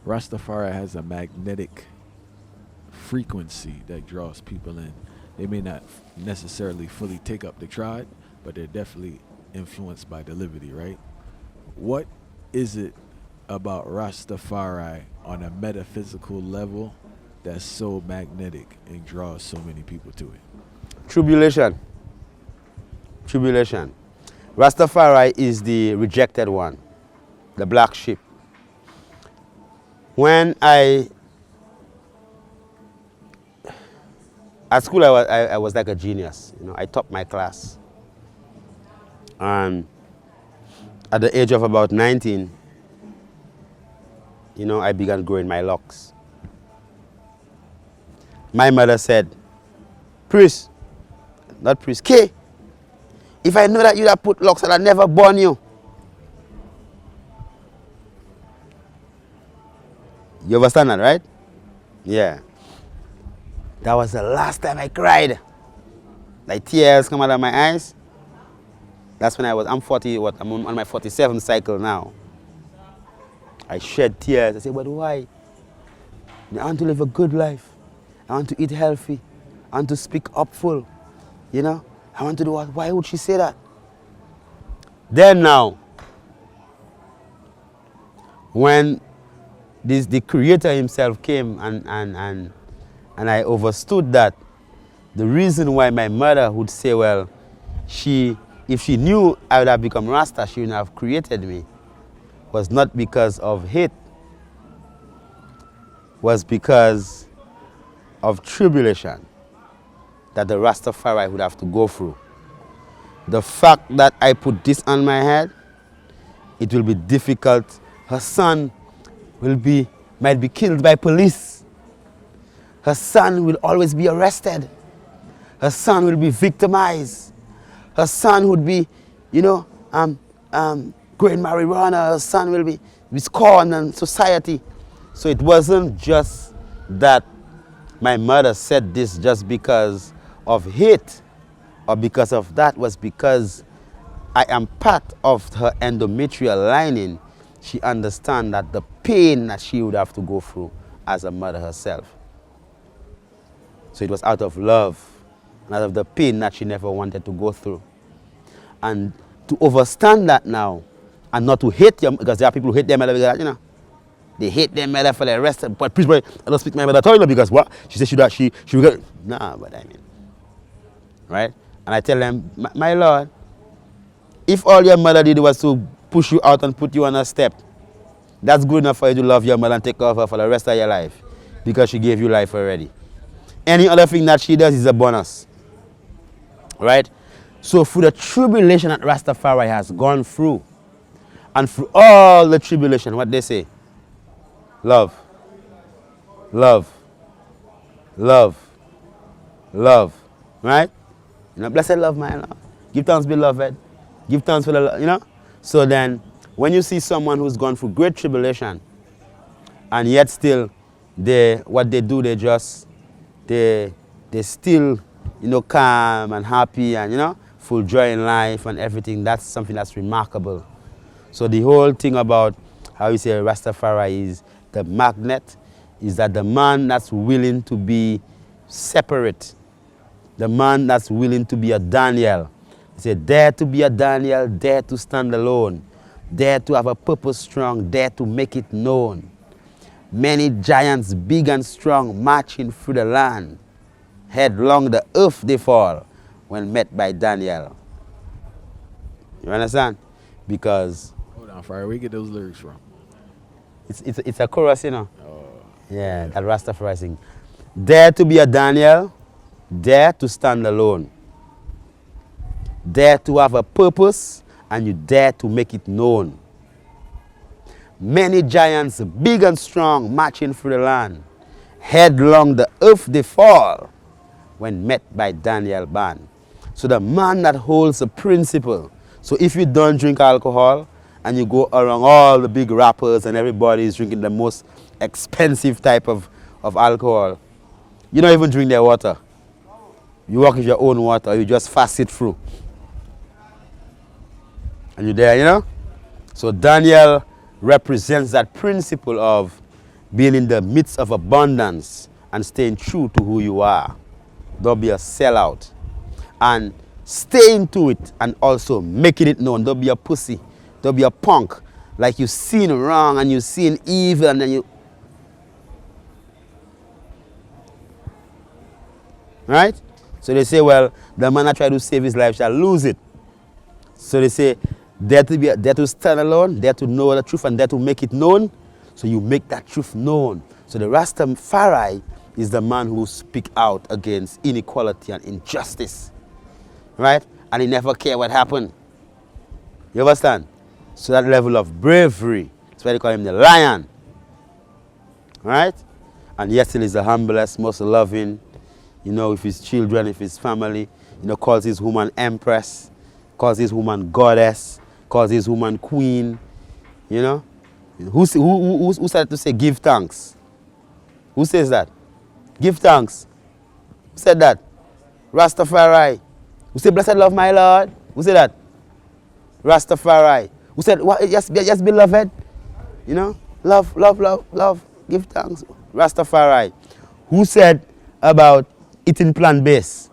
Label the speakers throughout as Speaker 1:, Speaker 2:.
Speaker 1: Rastafari has a magnetic frequency that draws people in. They may not necessarily fully take up the tribe, but they're definitely influenced by the liberty, right? What is it about Rastafari on a metaphysical level that's so magnetic and draws so many people to it?
Speaker 2: Tribulation. Tribulation. Rastafari is the rejected one, the black sheep. When at school I was like a genius. You know, I topped my class. And at the age of about 19, you know, I began growing my locks. My mother said, Priest, not priest, K, if I know that you'd have put locks, I'd never born you. You understand that, right? Yeah. That was the last time I cried. Like tears come out of my eyes. That's when I'm 40, I'm on my 47th cycle now. I shed tears. I said, but why? I want to live a good life. I want to eat healthy. I want to speak up full. You know? I want to do what? Why would she say that? Then now, when the Creator himself came and I understood that the reason why my mother would say, well, if she knew I would have become Rasta, she wouldn't have created me, was not because of hate, was because of tribulation that the Rastafari would have to go through. The fact that I put this on my head, it will be difficult. Her son might be killed by police. Her son will always be arrested. Her son will be victimized. Her son would be, you know, growing marijuana. Her son will be scorned in society. So it wasn't just that my mother said this just because of hate or because of that, was because I am part of her endometrial lining. She understands that the pain that she would have to go through as a mother herself. So it was out of love, out of the pain that she never wanted to go through. And to understand that now, and not to hate them, because there are people who hate their mother because, you know, they hate their mother for the rest of, but please, boy, I don't speak my mother tongue because what? She said she will get, nah, but I mean, right? And I tell them, my Lord, if all your mother did was to push you out and put you on a step, that's good enough for you to love your mother and take care of her for the rest of your life, because she gave you life already. Any other thing that she does is a bonus, right? So through the tribulation that Rastafari has gone through, and through all the tribulation, what they say? Love, love, love, love, right? You know, blessed love, my love. Give thanks, beloved. Give thanks for the love, you know? So then, when you see someone who's gone through great tribulation, and yet still, what they do, they still, you know, calm and happy and, you know, full joy in life and everything. That's something that's remarkable. So the whole thing about how you say Rastafari is the magnet, is that the man that's willing to be separate, the man that's willing to be a Daniel. He said, dare to be a Daniel, dare to stand alone, dare to have a purpose strong, dare to make it known. Many giants, big and strong, marching through the land. Headlong the earth they fall when met by Daniel. You understand? Because...
Speaker 1: Hold on, Fire, where you get those lyrics from?
Speaker 2: It's a chorus, you know.
Speaker 1: Oh,
Speaker 2: yeah, that Rastafari sing. Dare to be a Daniel, dare to stand alone. Dare to have a purpose, and you dare to make it known. Many giants, big and strong, marching through the land. Headlong the earth they fall when met by Daniel band. So the man that holds a principle. So if you don't drink alcohol and you go around all the big rappers and everybody is drinking the most expensive type of alcohol, you don't even drink their water. You walk with your own water, you just fast it through. And you're there, you know? So Daniel represents that principle of being in the midst of abundance and staying true to who you are. Don't be a sellout. And staying to it and also making it known. Don't be a pussy. Don't be a punk. Like you seen wrong and you seen evil and then you... Right? So they say, well, the man that try to save his life shall lose it. So they say, dare to stand alone, dare to know the truth and dare to make it known. So you make that truth known. So the Rastafari is the man who speak out against inequality and injustice. Right? And he never care what happened. You understand? So that level of bravery, that's why they call him the lion. Right? And yes, he is the humblest, most loving, you know, with his children, with his family, you know, calls his woman empress, calls his woman goddess, calls his woman queen, you know. Who started to say give thanks? Who says that? Give thanks. Who said that? Rastafari. Who said blessed love my Lord? Who said that? Rastafari. Who said what? Yes, beloved. You know, love, love, love, love. Give thanks. Rastafari. Who said about eating plant-based?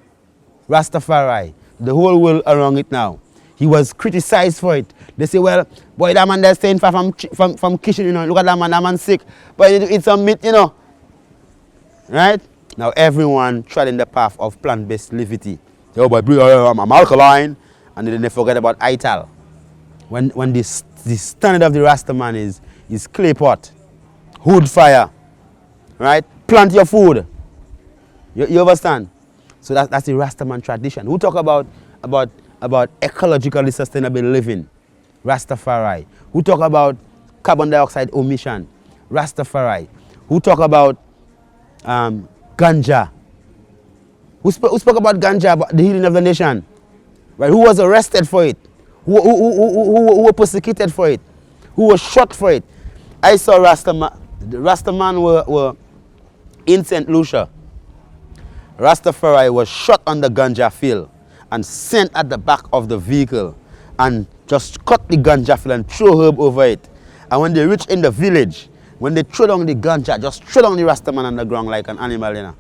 Speaker 2: Rastafari. The whole world around it now. He was criticized for it. They say, well, boy, that man that's staying far from kitchen, you know. Look at that man sick. But you need to eat some meat, you know. Right? Now everyone treading the path of plant-based livity. Oh, boy, I'm alkaline. And then they forget about ital. When the standard of the Rasta man is clay pot, wood fire, right? Plant your food. You understand? So that's the Rasta man tradition. Who talk about ecologically sustainable living? Rastafari. Who talk about carbon dioxide emission? Rastafari. Who talk about ganja? Who spoke about ganja, about the healing of the nation? Right? Who was arrested for it? Who were persecuted for it? Who was shot for it? I saw Rastaman. The Rastaman were in St. Lucia. Rastafari was shot on the ganja field and sent at the back of the vehicle and just cut the ganja field and throw herb over it. And when they reached in the village, when they threw down the ganja, just threw down the Rastaman on the ground like an animal, you know.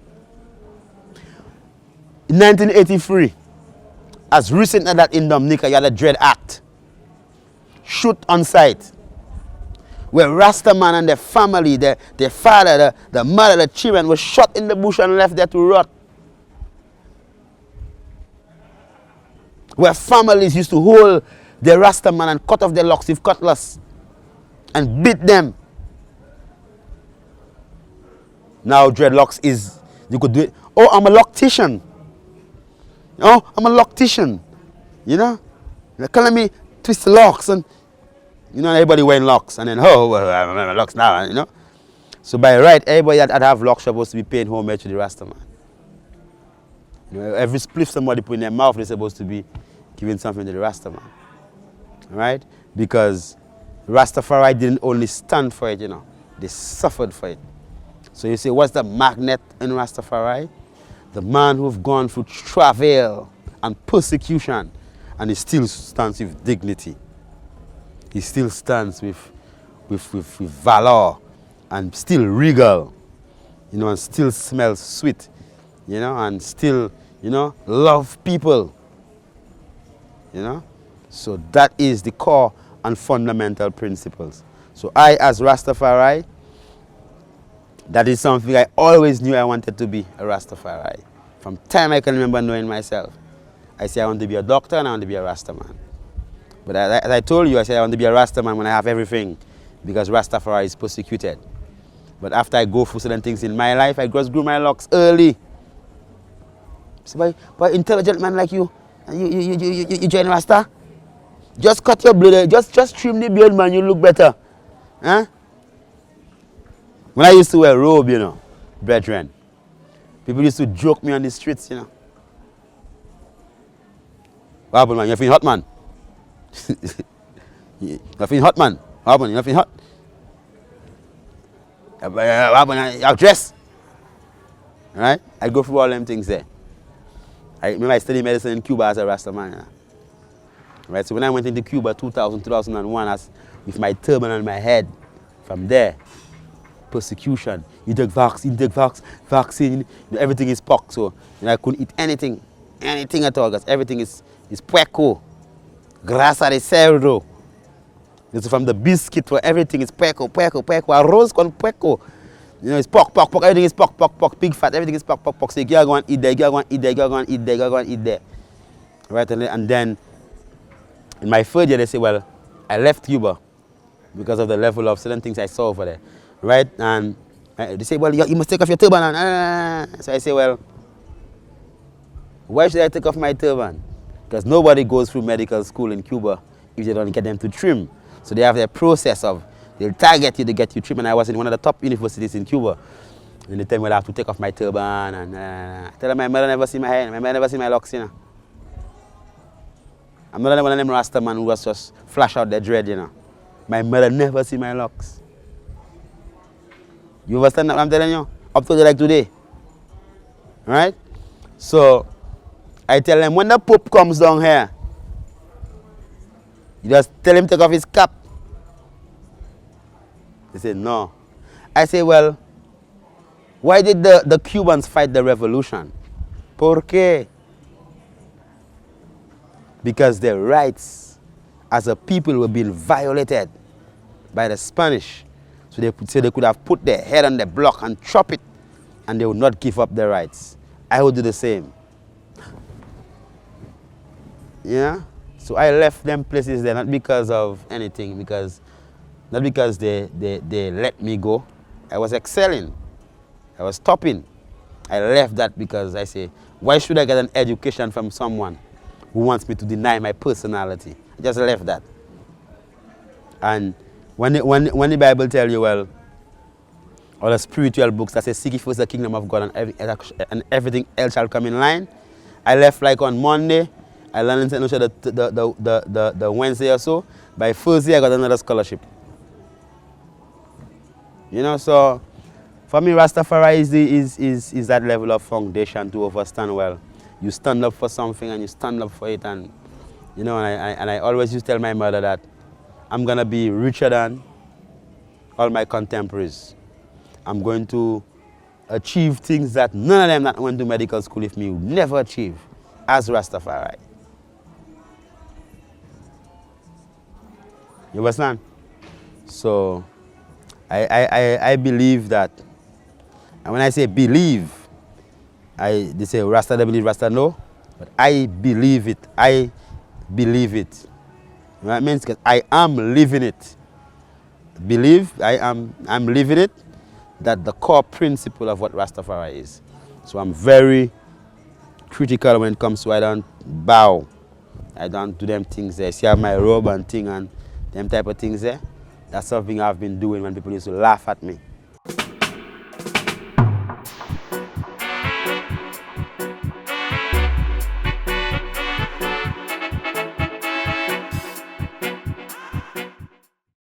Speaker 2: In 1983, as recent as that in Dominica, you had a Dread Act. Shoot on sight. Where Rastaman and their family, their father, the mother, the children were shot in the bush and left there to rot. Where families used to hold their Rastaman and cut off their locks with cutlass and beat them. Now dreadlocks is, you could do it. Oh, I'm a loctician. Oh, I'm a loctician. You know? They're calling me twist locks and, you know, everybody wearing locks. And then, oh, well, I'm wearing locks now, you know? So by right, everybody that have locks supposed to be paying homage to the Rastaman. You know, every spliff somebody put in their mouth, they're supposed to be giving something to the Rastaman. Right? Because Rastafari didn't only stand for it, you know. They suffered for it. So you say, what's the magnet in Rastafari? The man who've gone through travail and persecution, and he still stands with dignity. He still stands with valor and still regal, you know, and still smells sweet, you know, and still, you know, love people, you know. So that is the core and fundamental principles. So I, as Rastafari, that is something I always knew I wanted to be, a Rastafari. From time I can remember knowing myself. I say I want to be a doctor and I want to be a Rastaman. But as I told you, I said I want to be a Rastaman when I have everything, because Rastafari is persecuted. But after I go through certain things in my life, I just grew my locks early. So by intelligent man like you join Rasta? Just cut your blood, just trim the beard, man, you look better. Huh? When I used to wear robe, you know, brethren, people used to joke me on the streets, you know. What happened, man? You feeling hot, man? You feeling hot, man? What happened? You feeling hot? What happened? You dress? Right? I go through all them things there. I remember I studied medicine in Cuba as a Rasta man. You know? Right? So when I went into Cuba 2001, with my turban on my head, from there, persecution. You take vaccine, vaccine, everything is pock. So I couldn't eat anything at all, because everything is puerco. Grasa de cerdo. It's from the biscuit where everything is puerco. Arroz con puerco. It's pork, everything is pork, pig fat, everything is pork. So you gotta go and eat there, you gotta go and eat there. Right, and then in my third year, they say, well, I left Cuba because of the level of certain things I saw over there. Right, and they say, well, you must take off your turban. So I say, well, why should I take off my turban? Because nobody goes through medical school in Cuba if they don't get them to trim. So they have their process of, they'll target you to get you trim. And I was in one of the top universities in Cuba. And they tell me, well, I have to take off my turban. And I tell them, my mother never see my hair. My mother never see my locks, you know. I'm not one of them Rasta man who was just flash out their dread, you know. My mother never see my locks. You understand what I'm telling you? Up to like today. Right? So, I tell them, when the Pope comes down here, you just tell him to take off his cap. They say, no. I say, well, why did the Cubans fight the revolution? ¿Por qué? Because their rights as a people were being violated by the Spanish. So they could have put their head on the block and chop it, and they would not give up their rights. I would do the same. Yeah? So I left them places there, not because of anything, not because they let me go. I was excelling. I was topping. I left that because I say, why should I get an education from someone who wants me to deny my personality? I just left that. And when the Bible tells you, well, all the spiritual books that say, seek ye first the kingdom of God and everything else shall come in line, I left like on Monday. I learned in St. Lucia the Wednesday or so. By Thursday, I got another scholarship. You know, so for me, Rastafari is that level of foundation to understand, well, you stand up for something and you stand up for it. And, you know, and I always used to tell my mother that I'm going to be richer than all my contemporaries. I'm going to achieve things that none of them that went to medical school with me would never achieve as Rastafari. You understand? So I believe that, and when I say believe, they say Rasta don't believe, Rasta no, but I believe it. I believe it. You know what it means? Because I am living it. Believe, I'm living it. That the core principle of what Rastafari is. So I'm very critical when it comes to I don't bow. I don't do them things there. See, I have my robe and thing and them type of things there. That's something I've been doing when people used to laugh at me.